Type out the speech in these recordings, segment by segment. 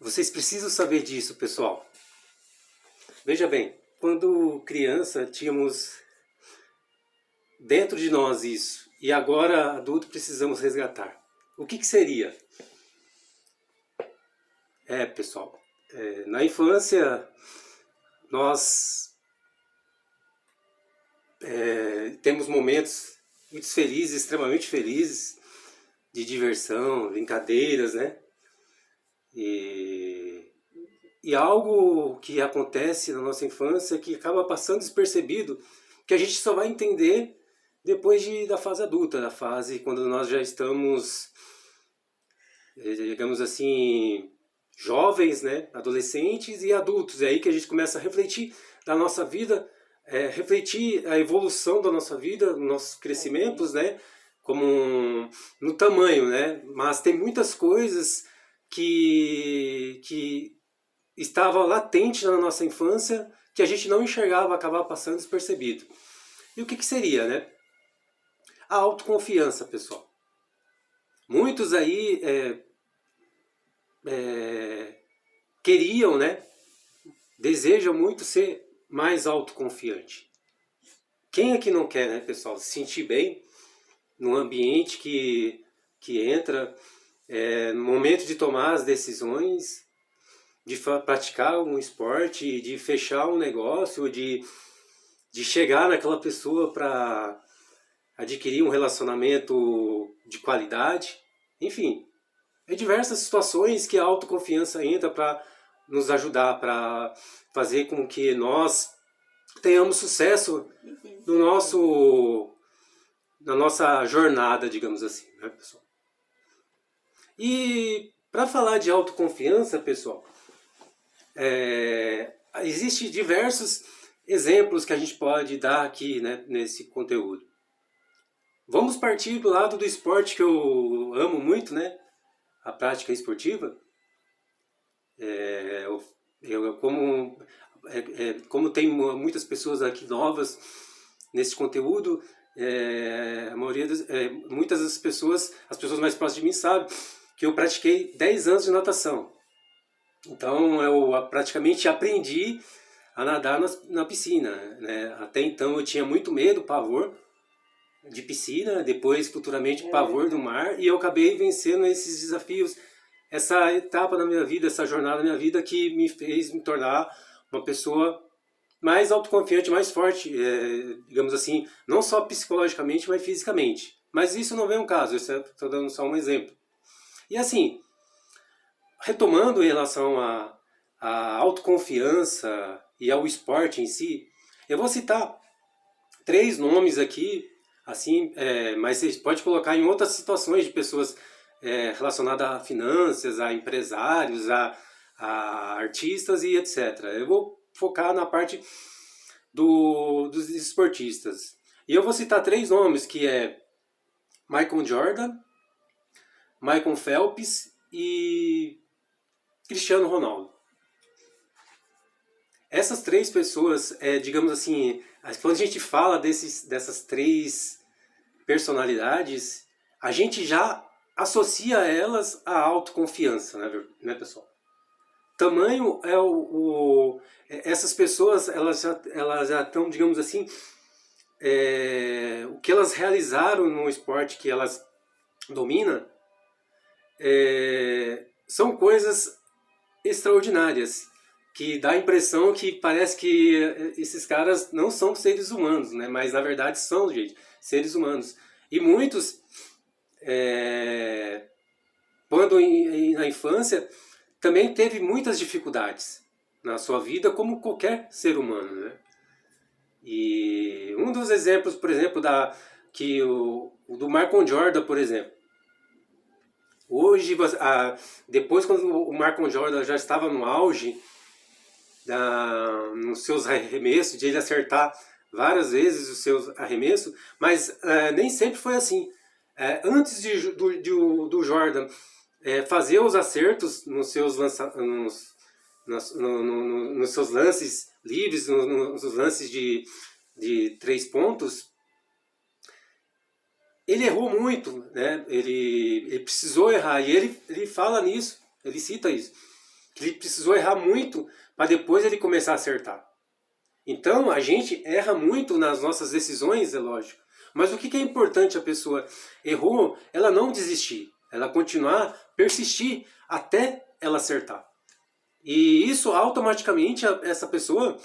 Vocês precisam saber disso, pessoal. Veja bem, quando criança tínhamos dentro de nós isso, e agora adulto precisamos resgatar. O que seria? Pessoal, na infância nós temos momentos muito felizes, extremamente felizes, de diversão, brincadeiras, né? E algo que acontece na nossa infância que acaba passando despercebido, que a gente só vai entender depois da fase adulta, da fase quando nós já estamos, digamos assim, jovens, né, adolescentes e adultos. É aí que a gente começa a refletir da nossa vida, refletir a evolução da nossa vida, nossos crescimentos, né, como no tamanho, né, mas tem muitas coisas que estava latente na nossa infância, que a gente não enxergava, acabava passando despercebido. E o que seria, né? A autoconfiança, pessoal. Muitos aí queriam, né? Desejam muito ser mais autoconfiante. Quem é que não quer, né, pessoal? Se sentir bem num ambiente que entra, no momento de tomar as decisões, de praticar um esporte, de fechar um negócio, de chegar naquela pessoa para adquirir um relacionamento de qualidade. Enfim, diversas situações que a autoconfiança entra para nos ajudar, para fazer com que nós tenhamos sucesso na nossa jornada, digamos assim, né, pessoal? E para falar de autoconfiança, pessoal, existem diversos exemplos que a gente pode dar aqui, né, nesse conteúdo. Vamos partir do lado do esporte que eu amo muito, né, a prática esportiva. Como tem muitas pessoas aqui novas nesse conteúdo, muitas das pessoas, as pessoas mais próximas de mim sabem que eu pratiquei 10 anos de natação. Então eu praticamente aprendi a nadar na piscina, né? Até então eu tinha muito medo, pavor de piscina, depois futuramente pavor do mar, e eu acabei vencendo esses desafios, essa etapa da minha vida, essa jornada da minha vida que me fez me tornar uma pessoa mais autoconfiante, mais forte, digamos assim, não só psicologicamente, mas fisicamente. Mas isso não vem um caso, estou dando só um exemplo. E assim, retomando em relação à autoconfiança e ao esporte em si, eu vou citar 3 nomes aqui, assim, mas você pode colocar em outras situações de pessoas relacionadas a finanças, a empresários, a artistas e etc. Eu vou focar na parte dos esportistas. E eu vou citar 3 nomes, que é Michael Jordan, Michael Phelps e Cristiano Ronaldo. Essas 3 pessoas, digamos assim, quando a gente fala dessas 3 personalidades, a gente já associa elas à autoconfiança, né, pessoal? Tamanho essas pessoas, elas já estão, digamos assim, o que elas realizaram no esporte que elas dominam, são coisas extraordinárias, que dá a impressão que parece que esses caras não são seres humanos, né? Mas na verdade são, gente, seres humanos. E muitos, quando na infância, também teve muitas dificuldades na sua vida, como qualquer ser humano, né? E um dos exemplos, por exemplo, do Michael Jordan, por exemplo. Hoje, depois quando o Michael Jordan já estava no auge, nos seus arremessos, de ele acertar várias vezes os seus arremessos, mas nem sempre foi assim. Antes do Jordan fazer os acertos nos seus lances livres, nos lances de 3 pontos, ele errou muito, né? Ele precisou errar, e ele fala nisso, ele cita isso. que ele precisou errar muito para depois ele começar a acertar. Então a gente erra muito nas nossas decisões, é lógico. Mas o que é importante a pessoa errou, ela não desistir, ela continuar, persistir até ela acertar. E isso automaticamente essa pessoa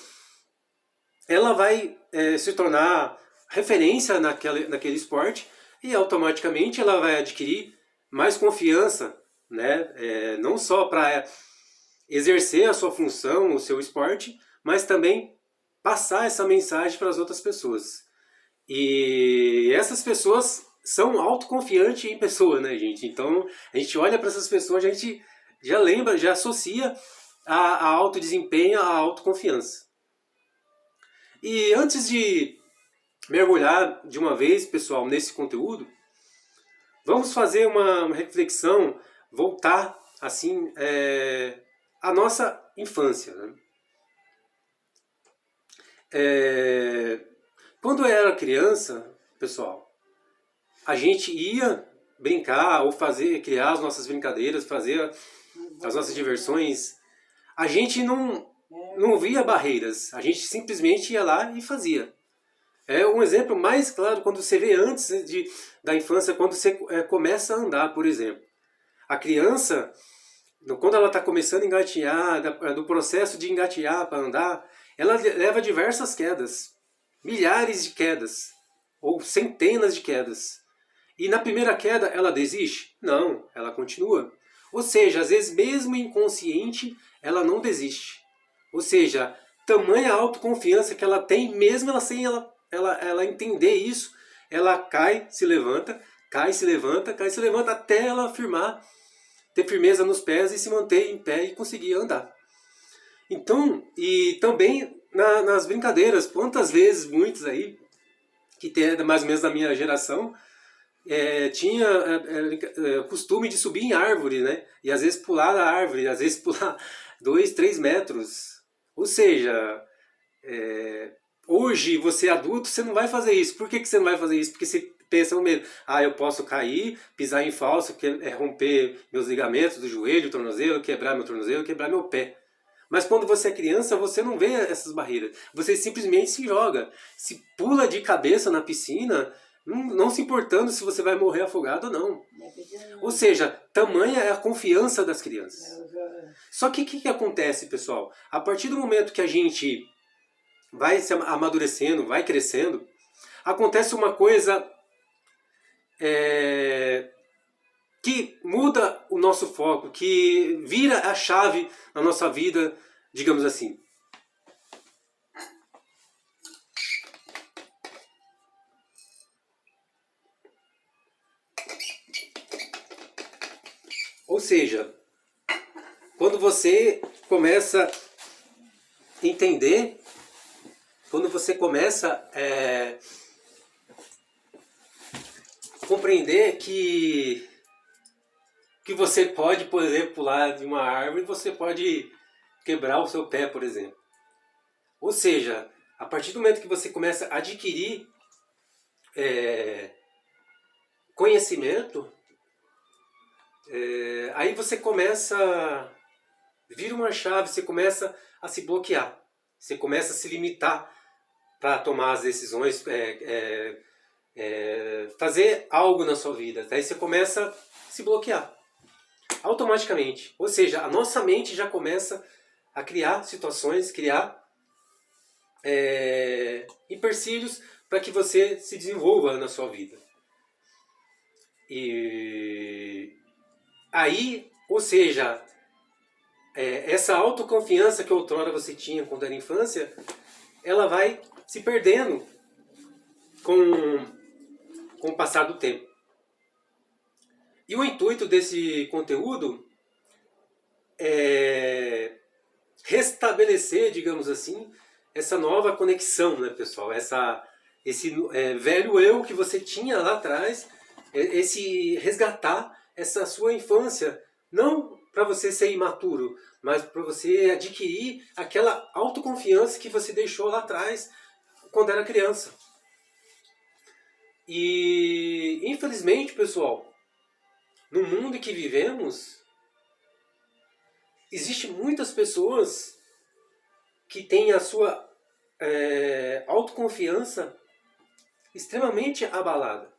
ela vai se tornar referência naquele esporte e automaticamente ela vai adquirir mais confiança, né? Não só para exercer a sua função, o seu esporte, mas também passar essa mensagem para as outras pessoas. E essas pessoas são autoconfiantes em pessoa, né, gente? Então a gente olha para essas pessoas, a gente já lembra, já associa a alto desempenho à autoconfiança. E antes de mergulhar de uma vez, pessoal, nesse conteúdo, vamos fazer uma reflexão, voltar assim à nossa infância, né? Quando eu era criança, pessoal, a gente ia brincar ou criar as nossas brincadeiras, fazer as nossas diversões. A gente não via barreiras, a gente simplesmente ia lá e fazia. É um exemplo mais claro quando você vê antes da infância, quando você começa a andar, por exemplo. A criança, quando ela está começando a engatinhar, do processo de engatinhar para andar, ela leva diversas quedas, milhares de quedas, ou centenas de quedas. E na primeira queda ela desiste? Não, ela continua. Ou seja, às vezes mesmo inconsciente, ela não desiste. Ou seja, tamanha autoconfiança que ela tem, mesmo ela sem ela entender isso, ela cai, se levanta, cai, se levanta, cai, se levanta, até ela afirmar, ter firmeza nos pés e se manter em pé e conseguir andar. Então, e também nas brincadeiras, quantas vezes, muitos aí, que tem mais ou menos da minha geração, tinha costume de subir em árvore, né? E às vezes pular da árvore, às vezes pular 2, 3 metros. Ou seja, hoje você adulto, você não vai fazer isso. Por que você não vai fazer isso? Porque você pensa no medo. Eu posso cair, pisar em falso, romper meus ligamentos do joelho, tornozelo, quebrar meu tornozelo, quebrar meu pé. Mas quando você é criança, você não vê essas barreiras. Você simplesmente se joga. Se pula de cabeça na piscina, não se importando se você vai morrer afogado ou não. Ou seja, tamanha é a confiança das crianças. Só que o que acontece, pessoal? A partir do momento que a gente vai se amadurecendo, vai crescendo, acontece uma coisa que muda o nosso foco, que vira a chave na nossa vida, digamos assim. Ou seja, quando você começa a entender, quando você começa a compreender que você pode, por exemplo, pular de uma árvore, você pode quebrar o seu pé, por exemplo. Ou seja, a partir do momento que você começa a adquirir conhecimento, aí você começa, vira uma chave, você começa a se bloquear, você começa a se limitar para tomar as decisões, fazer algo na sua vida. Aí você começa a se bloquear automaticamente. Ou seja, a nossa mente já começa a criar situações, criar empecilhos para que você se desenvolva na sua vida. E aí, ou seja, essa autoconfiança que outrora você tinha quando era infância, ela vai se perdendo com o passar do tempo. E o intuito desse conteúdo é restabelecer, digamos assim, essa nova conexão, né, pessoal? Esse velho eu que você tinha lá atrás, resgatar essa sua infância, não para você ser imaturo, mas para você adquirir aquela autoconfiança que você deixou lá atrás quando era criança. E infelizmente, pessoal, no mundo em que vivemos, Existem muitas pessoas que têm a sua autoconfiança extremamente abalada.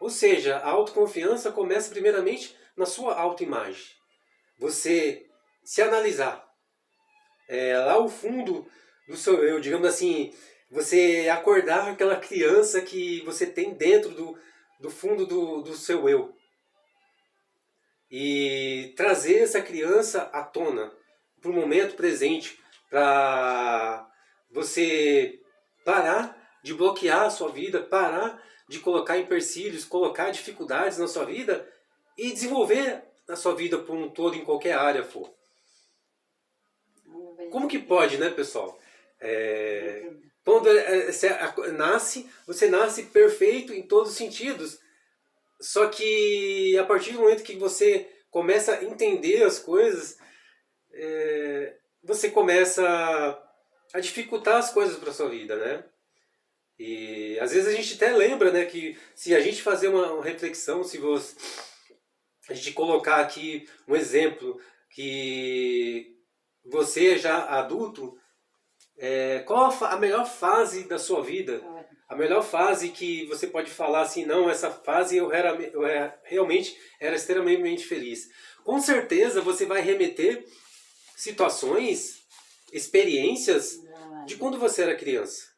Ou seja, a autoconfiança começa primeiramente na sua autoimagem. Você se analisar. Lá ao fundo do seu eu, digamos assim, você acordar aquela criança que você tem dentro do fundo do seu eu. E trazer essa criança à tona, para o momento presente, para você parar de bloquear a sua vida, parar de colocar empecilhos, colocar dificuldades na sua vida e desenvolver a sua vida por um todo em qualquer área for. Como que pode, né, pessoal? Quando você nasce perfeito em todos os sentidos. Só que a partir do momento que você começa a entender as coisas, você começa a dificultar as coisas para a sua vida, né? E às vezes a gente até lembra, né, que se a gente fazer uma reflexão, se a gente colocar aqui um exemplo, que você é já adulto, qual a melhor fase da sua vida? A melhor fase que você pode falar assim, não, essa fase eu realmente era extremamente feliz. Com certeza você vai remeter situações, experiências de quando você era criança.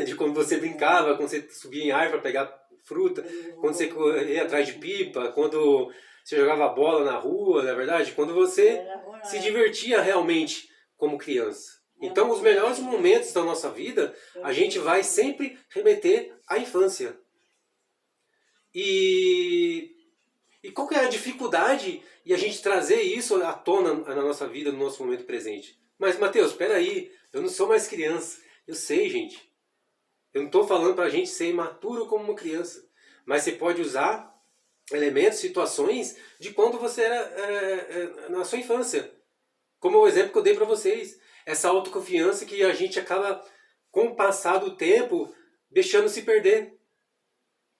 De quando você brincava, quando você subia em árvore para pegar fruta, quando você corria atrás de pipa, quando você jogava bola na rua, não é verdade? Quando você se divertia realmente como criança. Então, os melhores momentos da nossa vida, a gente vai sempre remeter à infância. E qual que é a dificuldade de a gente trazer isso à tona na nossa vida, no nosso momento presente? Mas, Mateus, espera aí, eu não sou mais criança. Eu sei, gente. Eu não estou falando para a gente ser imaturo como uma criança. Mas você pode usar elementos, situações de quando você era na sua infância. Como o exemplo que eu dei para vocês. Essa autoconfiança que a gente acaba, com o passar do tempo, deixando se perder.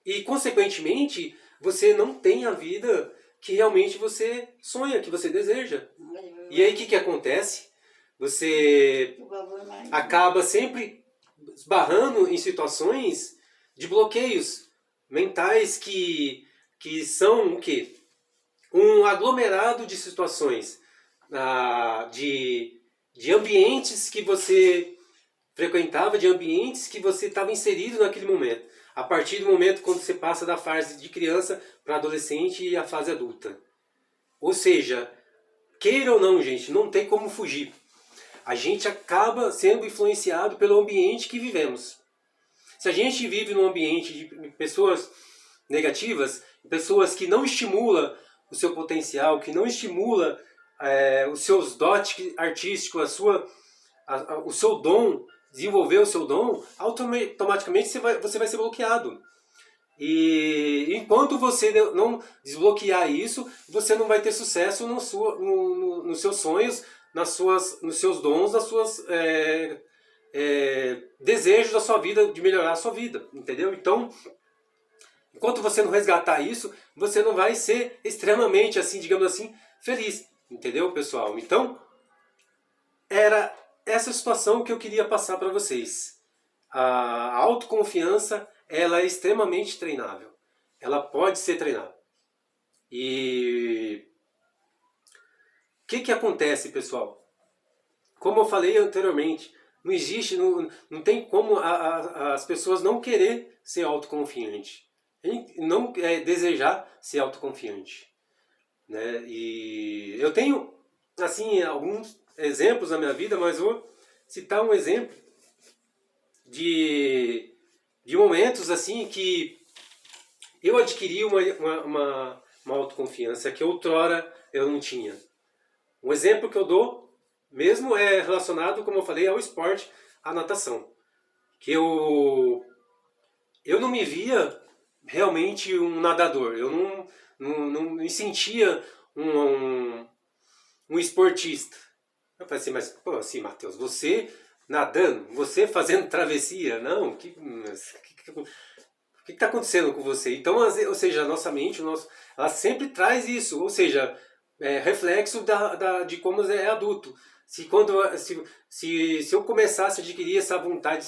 E, consequentemente, você não tem a vida que realmente você sonha, que você deseja. E aí o que acontece? Você acaba sempre esbarrando em situações de bloqueios mentais que são o quê? Um aglomerado de situações, de ambientes que você frequentava, de ambientes que você estava inserido naquele momento. A partir do momento quando você passa da fase de criança para adolescente e a fase adulta. Ou seja, queira ou não, gente, não tem como fugir. A gente acaba sendo influenciado pelo ambiente que vivemos. Se a gente vive num ambiente de pessoas negativas, pessoas que não estimulam o seu potencial, que não estimula os seus dotes artísticos, o seu dom, desenvolver o seu dom, automaticamente você vai ser bloqueado. E enquanto você não desbloquear isso, você não vai ter sucesso nos seus sonhos, nos seus dons, nas suas desejos da sua vida, de melhorar a sua vida, entendeu? Então, enquanto você não resgatar isso, você não vai ser extremamente, assim, digamos assim, feliz, entendeu, pessoal? Então, era essa situação que eu queria passar para vocês. A autoconfiança, ela é extremamente treinável. Ela pode ser treinada. E o que acontece, pessoal? Como eu falei anteriormente, não existe, não tem como as pessoas não querer ser autoconfiante, não desejar ser autoconfiante, né? E eu tenho assim alguns exemplos na minha vida, mas vou citar um exemplo de momentos assim que eu adquiri uma autoconfiança que outrora eu não tinha. Um exemplo que eu dou mesmo é relacionado, como eu falei, ao esporte, à natação. Que eu não me via realmente um nadador. Eu não me sentia um esportista. Eu falei assim, mas pô, assim, Mateus, você nadando, você fazendo travessia, não, o que está acontecendo com você? Então, ou seja, a nossa mente, ela sempre traz isso, ou seja, reflexo de como é adulto. Se eu começasse a adquirir essa vontade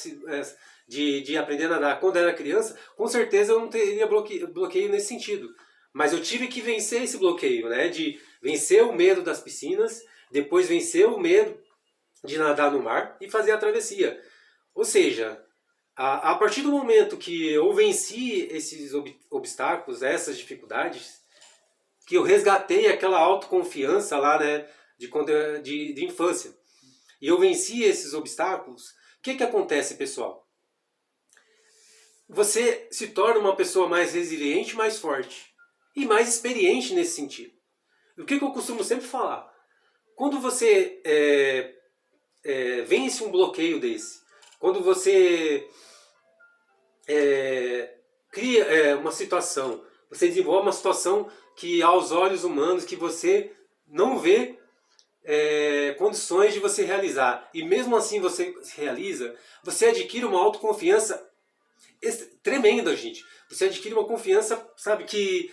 de aprender a nadar quando era criança, com certeza eu não teria bloqueio nesse sentido. Mas eu tive que vencer esse bloqueio, né? De vencer o medo das piscinas, depois vencer o medo de nadar no mar e fazer a travessia. Ou seja, a partir do momento que eu venci esses obstáculos, essas dificuldades, que eu resgatei aquela autoconfiança lá, né, de infância, e eu venci esses obstáculos, o que acontece, pessoal? Você se torna uma pessoa mais resiliente, mais forte e mais experiente nesse sentido. O que eu costumo sempre falar? Quando você vence um bloqueio desse, quando você cria uma situação, você desenvolve uma situação que aos olhos humanos que você não vê condições de você realizar, e mesmo assim você realiza, você adquire uma autoconfiança tremenda, gente. Você adquire uma confiança, sabe, que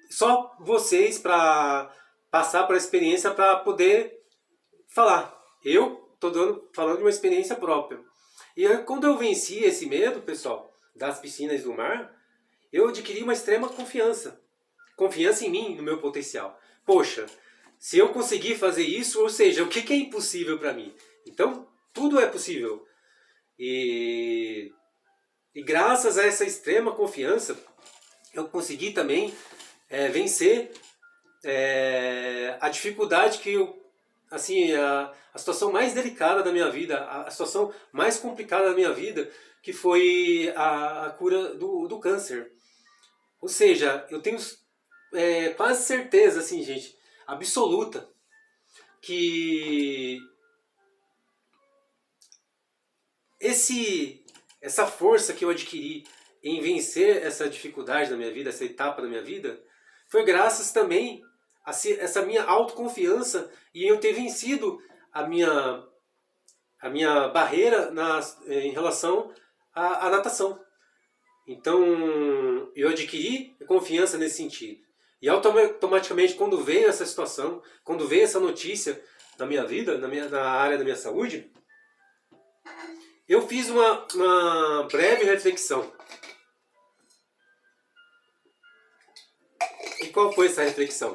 só vocês, para passar para a experiência, para poder falar. Eu estou falando de uma experiência própria. E quando eu venci esse medo, pessoal, das piscinas do mar, eu adquiri uma extrema confiança. Confiança em mim, no meu potencial. Poxa, se eu conseguir fazer isso, ou seja, o que é impossível para mim? Então, tudo é possível. E graças a essa extrema confiança, eu consegui também vencer a dificuldade que eu, assim, a situação mais delicada da minha vida, a situação mais complicada da minha vida, que foi a cura do câncer. Ou seja, eu tenho quase certeza, assim, gente, absoluta, que essa força que eu adquiri em vencer essa dificuldade da minha vida, essa etapa da minha vida, foi graças também a essa minha autoconfiança e eu ter vencido a minha barreira em relação à natação. Então, eu adquiri confiança nesse sentido. E automaticamente, quando veio essa situação, quando veio essa notícia na minha vida, na área da minha saúde, eu fiz uma breve reflexão. E qual foi essa reflexão?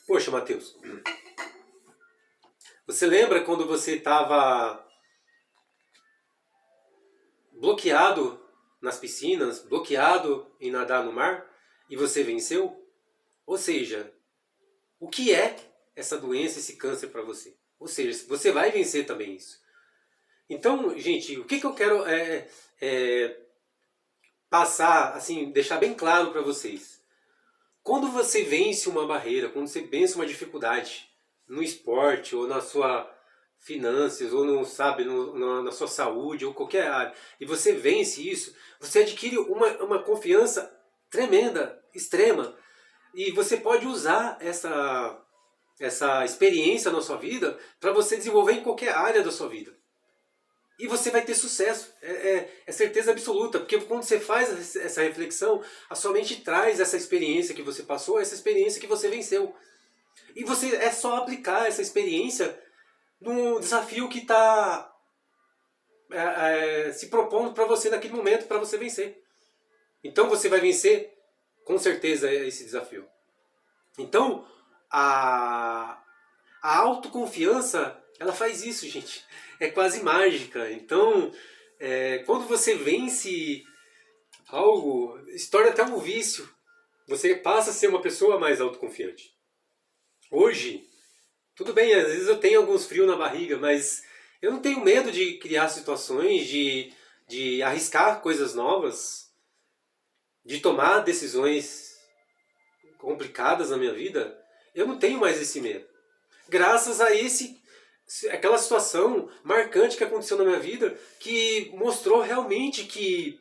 Poxa, Matheus, você lembra quando você estava bloqueado nas piscinas, bloqueado em nadar no mar, e você venceu? Ou seja, o que é essa doença, esse câncer para você? Ou seja, você vai vencer também isso. Então, gente, o que eu quero passar, assim, deixar bem claro para vocês. Quando você vence uma barreira, quando você vence uma dificuldade no esporte, ou na sua finanças, ou na sua saúde, ou qualquer área, e você vence isso, você adquire uma confiança tremenda, extrema, e você pode usar essa experiência na sua vida para você desenvolver em qualquer área da sua vida. E você vai ter sucesso, é certeza absoluta, porque quando você faz essa reflexão, a sua mente traz essa experiência que você passou, essa experiência que você venceu. E você é só aplicar essa experiência no desafio que está se propondo para você naquele momento, para você vencer. Então você vai vencer com certeza esse desafio. Então, a autoconfiança, ela faz isso, gente. É quase mágica. Então, quando você vence algo, se torna até um vício. Você passa a ser uma pessoa mais autoconfiante. Hoje, tudo bem, às vezes eu tenho alguns frios na barriga, mas eu não tenho medo de criar situações, de arriscar coisas novas, de tomar decisões complicadas na minha vida. Eu não tenho mais esse medo. Graças a aquela situação marcante que aconteceu na minha vida, que mostrou realmente que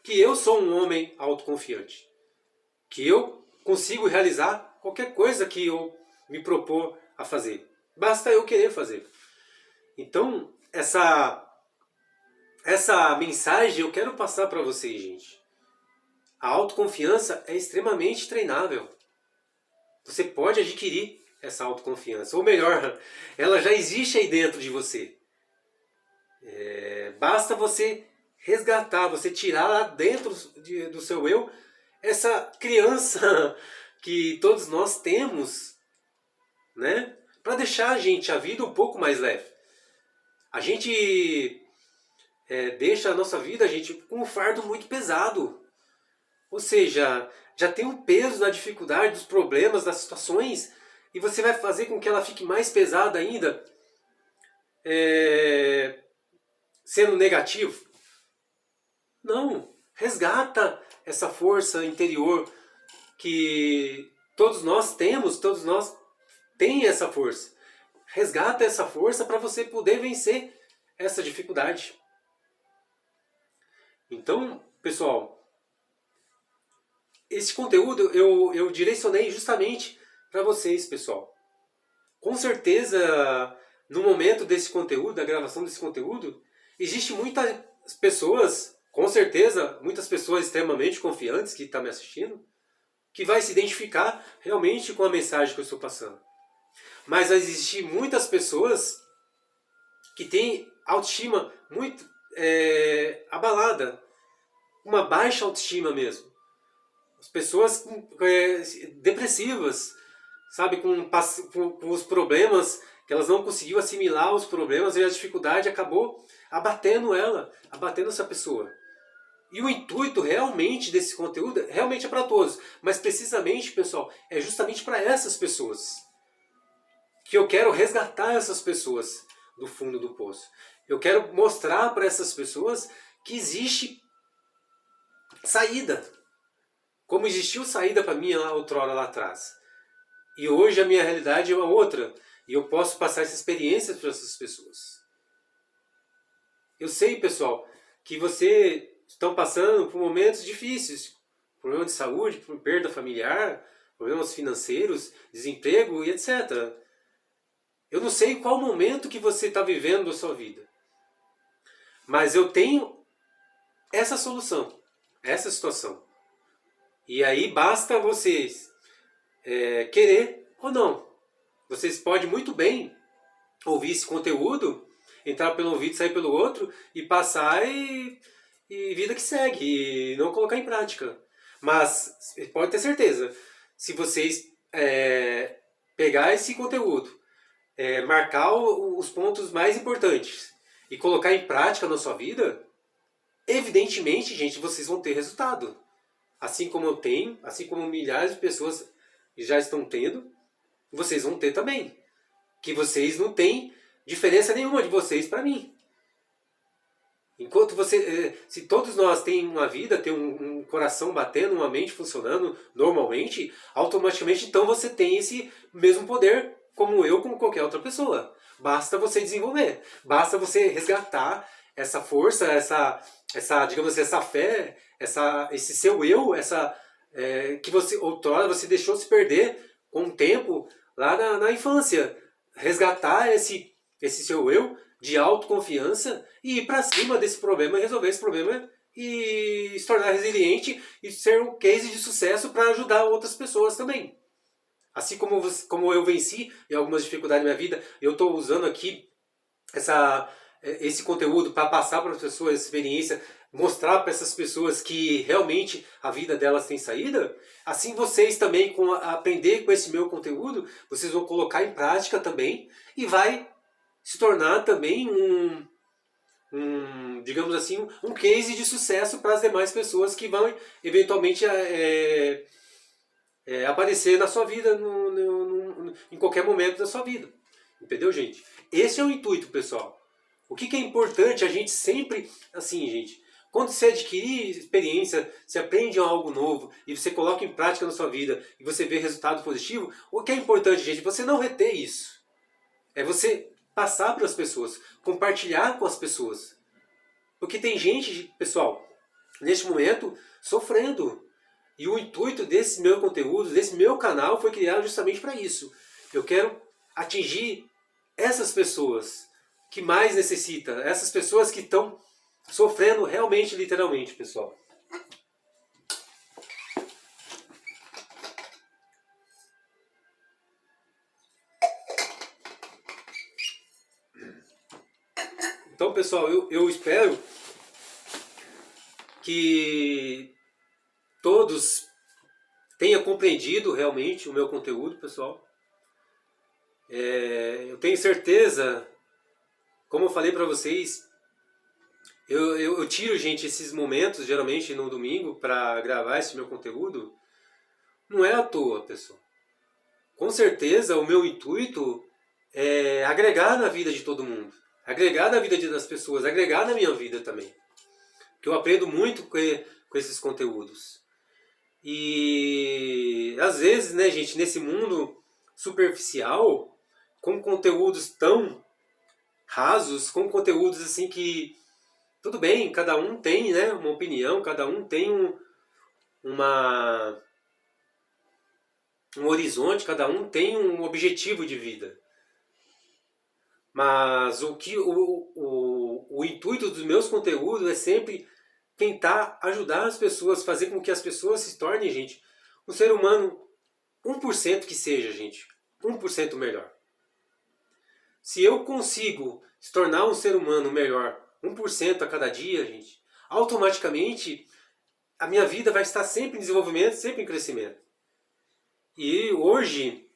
eu sou um homem autoconfiante. Que eu consigo realizar qualquer coisa que eu me propor a fazer. Basta eu querer fazer. Então, essa mensagem eu quero passar para vocês, gente. A autoconfiança é extremamente treinável. Você pode adquirir essa autoconfiança. Ou melhor, ela já existe aí dentro de você. Basta você resgatar, você tirar lá dentro do seu eu essa criança que todos nós temos, né? Para deixar a vida um pouco mais leve. A gente deixa a nossa vida, gente, com um fardo muito pesado. Ou seja, já tem um peso da dificuldade, dos problemas, das situações, e você vai fazer com que ela fique mais pesada ainda, sendo negativo. Não, resgata essa força interior que todos nós temos, todos nós têm essa força. Resgata essa força para você poder vencer essa dificuldade. Então, pessoal, esse conteúdo eu direcionei justamente para vocês, pessoal. Com certeza, no momento desse conteúdo, da gravação desse conteúdo, existe muitas pessoas, com certeza, muitas pessoas extremamente confiantes que estão me assistindo, que vai se identificar realmente com a mensagem que eu estou passando. Mas vai existir muitas pessoas que têm autoestima muito abalada, uma baixa autoestima mesmo. As pessoas depressivas, sabe, com os problemas, que elas não conseguiam assimilar os problemas e a dificuldade acabou abatendo ela, abatendo essa pessoa. E o intuito realmente desse conteúdo realmente é para todos, mas precisamente, pessoal, é justamente para essas pessoas. Que eu quero resgatar essas pessoas do fundo do poço. Eu quero mostrar para essas pessoas que existe saída. Como existiu saída para mim outrora lá atrás. E hoje a minha realidade é uma outra. E eu posso passar essa experiência para essas pessoas. Eu sei, pessoal, que vocês estão passando por momentos difíceis. Problemas de saúde, perda familiar, problemas financeiros, desemprego e etc. Eu não sei qual momento que você está vivendo da sua vida. Mas eu tenho essa solução, essa situação. E aí basta vocês querer ou não. Vocês podem muito bem ouvir esse conteúdo, entrar pelo ouvido, sair pelo outro, e passar e vida que segue, e não colocar em prática. Mas pode ter certeza, se vocês pegar esse conteúdo, marcar os pontos mais importantes e colocar em prática na sua vida, evidentemente, gente, vocês vão ter resultado. Assim como eu tenho, assim como milhares de pessoas já estão tendo, vocês vão ter também. Que vocês não têm diferença nenhuma de vocês para mim. Enquanto se todos nós temos uma vida, tem um coração batendo, uma mente funcionando normalmente, automaticamente então você tem esse mesmo poder como eu, como qualquer outra pessoa. Basta você desenvolver, basta você resgatar essa força, digamos assim, essa fé, esse seu eu, que você outrora você deixou se perder com o tempo lá na infância. Resgatar esse seu eu de autoconfiança e ir para cima desse problema, resolver esse problema e se tornar resiliente e ser um case de sucesso para ajudar outras pessoas também. Assim como eu venci em algumas dificuldades na minha vida, eu estou usando aqui esse conteúdo para passar para as pessoas essa experiência, mostrar para essas pessoas que realmente a vida delas tem saída. Assim vocês também, aprender com esse meu conteúdo, vocês vão colocar em prática também e vai se tornar também digamos assim, um case de sucesso para as demais pessoas que vão eventualmente aparecer na sua vida em qualquer momento da sua vida. Entendeu, gente? Esse é o intuito, pessoal. O que é importante a gente sempre, assim, gente, quando você adquirir experiência, você aprende algo novo e você coloca em prática na sua vida e você vê resultado positivo, o que é importante, gente, você não reter isso. É você passar para as pessoas, compartilhar com as pessoas. Porque tem gente, pessoal, neste momento, sofrendo. E o intuito desse meu conteúdo, desse meu canal, foi criado justamente para isso. Eu quero atingir essas pessoas que mais necessitam, essas pessoas que estão sofrendo realmente, literalmente, pessoal. Então, pessoal, eu espero que todos tenham compreendido realmente o meu conteúdo, pessoal. Eu tenho certeza, como eu falei para vocês, eu tiro, gente, esses momentos, geralmente no domingo, para gravar esse meu conteúdo. Não é à toa, pessoal. Com certeza, o meu intuito é agregar na vida de todo mundo. Agregar na vida das pessoas, agregar na minha vida também. Porque eu aprendo muito com esses conteúdos. E às vezes, né, gente, nesse mundo superficial, com conteúdos tão rasos, com conteúdos assim que, tudo bem, cada um tem, né, uma opinião, cada um tem um horizonte, cada um tem um objetivo de vida. Mas o intuito dos meus conteúdos é sempre tentar ajudar as pessoas, fazer com que as pessoas se tornem, gente, um ser humano 1% que seja, gente, 1% melhor. Se eu consigo se tornar um ser humano melhor 1% a cada dia, gente, automaticamente a minha vida vai estar sempre em desenvolvimento, sempre em crescimento. E hoje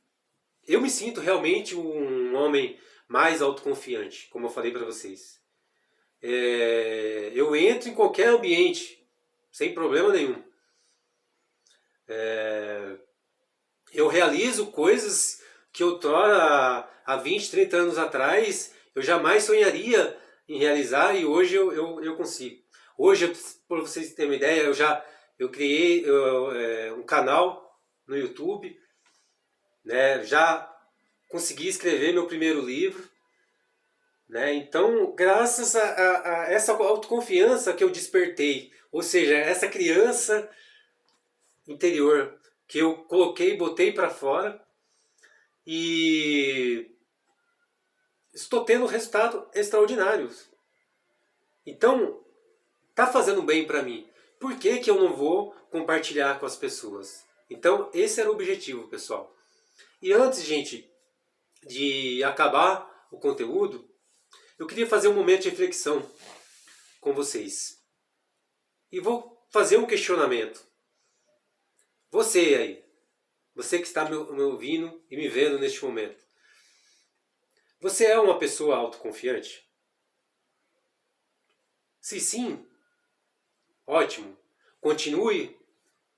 eu me sinto realmente um homem mais autoconfiante, como eu falei para vocês. Eu entro em qualquer ambiente, sem problema nenhum. Eu realizo coisas que outrora, há 20, 30 anos atrás, eu jamais sonharia em realizar e hoje eu consigo. Hoje, para vocês terem uma ideia, eu criei um canal no YouTube, né? Já consegui escrever meu primeiro livro, né? Então, graças a essa autoconfiança que eu despertei, ou seja, essa criança interior que eu coloquei, botei para fora e estou tendo resultados extraordinários. Então, tá fazendo bem para mim. Por que que eu não vou compartilhar com as pessoas? Então, esse era o objetivo, pessoal. E antes, gente, de acabar o conteúdo, eu queria fazer um momento de reflexão com vocês. E vou fazer um questionamento. Você aí, você que está me ouvindo e me vendo neste momento, você é uma pessoa autoconfiante? Se sim, ótimo. Continue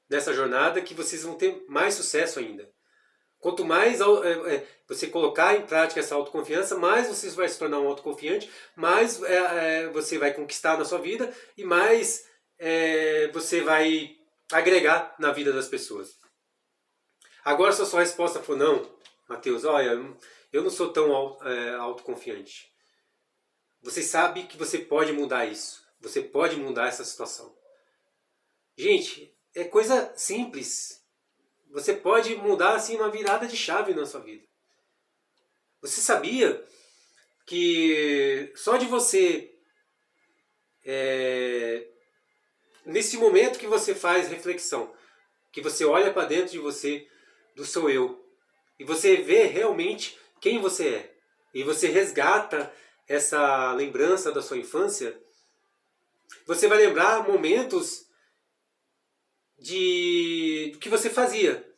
nessa jornada que vocês vão ter mais sucesso ainda. Quanto mais você colocar em prática essa autoconfiança, mais você vai se tornar um autoconfiante, mais você vai conquistar na sua vida e mais você vai agregar na vida das pessoas. Agora, se a sua resposta for não, Matheus, olha, eu não sou tão autoconfiante. Você sabe que você pode mudar isso. Você pode mudar essa situação. Gente, é coisa simples. Você pode mudar assim uma virada de chave na sua vida. Você sabia que só de você, nesse momento que você faz reflexão, que você olha para dentro de você, do seu eu, e você vê realmente quem você é, e você resgata essa lembrança da sua infância, você vai lembrar momentos do que você fazia.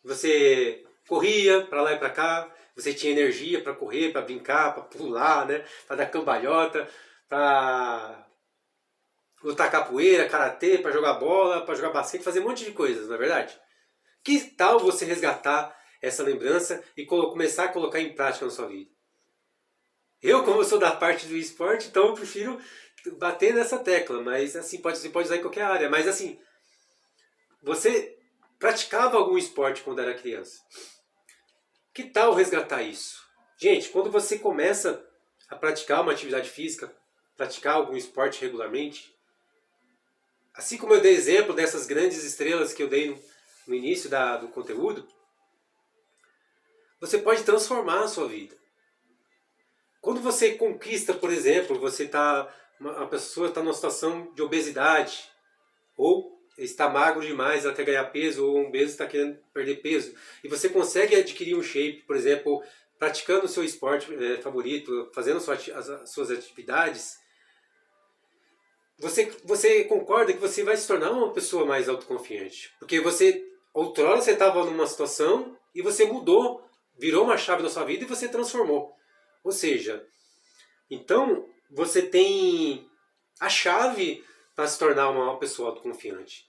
Você corria para lá e para cá, você tinha energia para correr, para brincar, para pular, né? Para dar cambalhota, para lutar capoeira, karatê, para jogar bola, para jogar basquete, fazer um monte de coisas, não é verdade? Que tal você resgatar essa lembrança e começar a colocar em prática na sua vida? Eu, como eu sou da parte do esporte, então eu prefiro bater nessa tecla, mas assim, você pode usar em qualquer área, mas assim, você praticava algum esporte quando era criança? Que tal resgatar isso? Gente, quando você começa a praticar uma atividade física, praticar algum esporte regularmente, assim como eu dei exemplo dessas grandes estrelas que eu dei no início do conteúdo, você pode transformar a sua vida. Quando você conquista, por exemplo, uma pessoa está numa situação de obesidade, ou está magro demais, ela quer ganhar peso, ou um obeso está querendo perder peso, e você consegue adquirir um shape, por exemplo, praticando o seu esporte favorito, fazendo as suas atividades, você concorda que você vai se tornar uma pessoa mais autoconfiante? Porque outrora você estava numa situação e você mudou, virou uma chave na sua vida e você transformou. Ou seja, então você tem a chave para se tornar uma pessoa autoconfiante.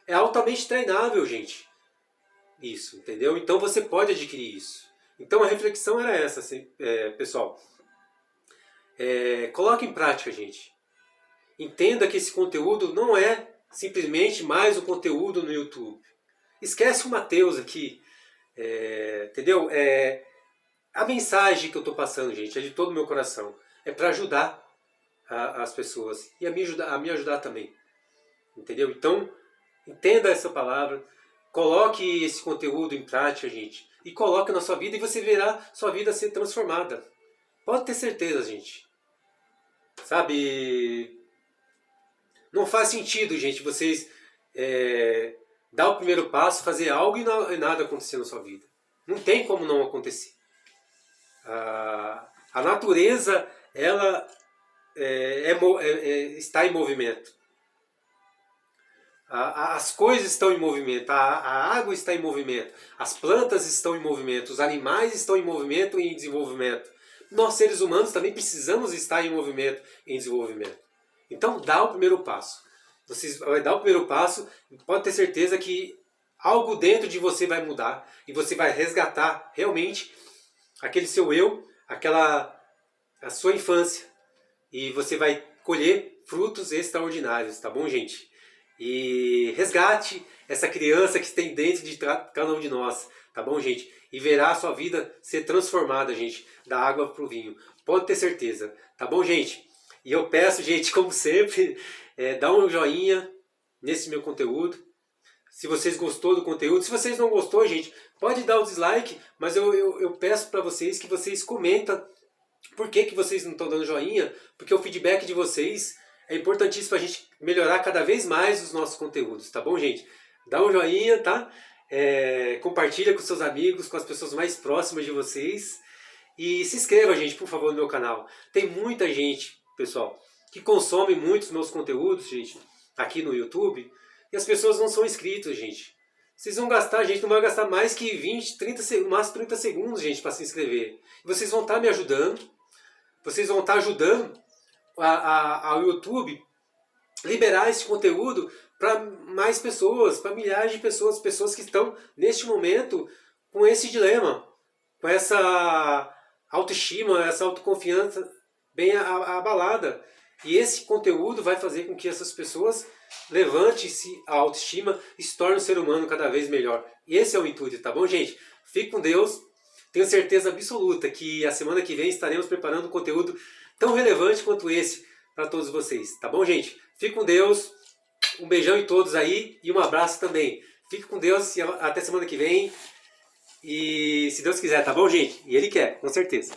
É altamente treinável, gente. Isso, entendeu? Então você pode adquirir isso. Então a reflexão era essa, assim, pessoal. Coloque em prática, gente. Entenda que esse conteúdo não é simplesmente mais um conteúdo no YouTube. Esquece o Mateus aqui. Entendeu? A mensagem que eu estou passando, gente, é de todo o meu coração. É para ajudar as pessoas e a me ajudar também. Entendeu? Então, entenda essa palavra. Coloque esse conteúdo em prática, gente. E coloque na sua vida e você verá sua vida ser transformada. Pode ter certeza, gente. Sabe? Não faz sentido, gente, vocês dar o primeiro passo, fazer algo e nada acontecer na sua vida. Não tem como não acontecer. A natureza, ela está em movimento. As coisas estão em movimento, a água está em movimento, as plantas estão em movimento, os animais estão em movimento e em desenvolvimento. Nós, seres humanos, também precisamos estar em movimento e em desenvolvimento. Então, dá o primeiro passo. Você vai dar o primeiro passo, pode ter certeza que algo dentro de você vai mudar e você vai resgatar realmente aquele seu eu, a sua infância. E você vai colher frutos extraordinários, tá bom, gente? E resgate essa criança que tem dentro de cada um de nós, tá bom, gente? E verá a sua vida ser transformada, gente, da água para o vinho. Pode ter certeza, tá bom, gente? E eu peço, gente, como sempre, dá um joinha nesse meu conteúdo. Se vocês gostou do conteúdo, se vocês não gostou, gente, pode dar o dislike, mas eu peço para vocês que vocês comentem por que vocês não estão dando joinha, porque o feedback de vocês é importantíssimo para a gente melhorar cada vez mais os nossos conteúdos, tá bom, gente? Dá um joinha, tá? Compartilha com seus amigos, com as pessoas mais próximas de vocês. E se inscreva, gente, por favor, no meu canal. Tem muita gente, pessoal, que consome muitos meus conteúdos, gente, aqui no YouTube, e as pessoas não são inscritas, gente. Vocês vão gastar, gente, não vai gastar mais que 20, 30, no máximo 30 segundos, gente, para se inscrever. E vocês vão estar me ajudando, vocês vão estar ajudando ao YouTube liberar esse conteúdo para mais pessoas, para milhares de pessoas, pessoas que estão neste momento com esse dilema, com essa autoestima, essa autoconfiança bem abalada. E esse conteúdo vai fazer com que essas pessoas levantem-se a autoestima e se tornem um ser humano cada vez melhor. E esse é o intuito, tá bom, gente? Fique com Deus. Tenho certeza absoluta que a semana que vem estaremos preparando um conteúdo tão relevante quanto esse para todos vocês, tá bom, gente? Fique com Deus. Um beijão em todos aí e um abraço também. Fique com Deus e até semana que vem. E se Deus quiser, tá bom, gente? E Ele quer, com certeza.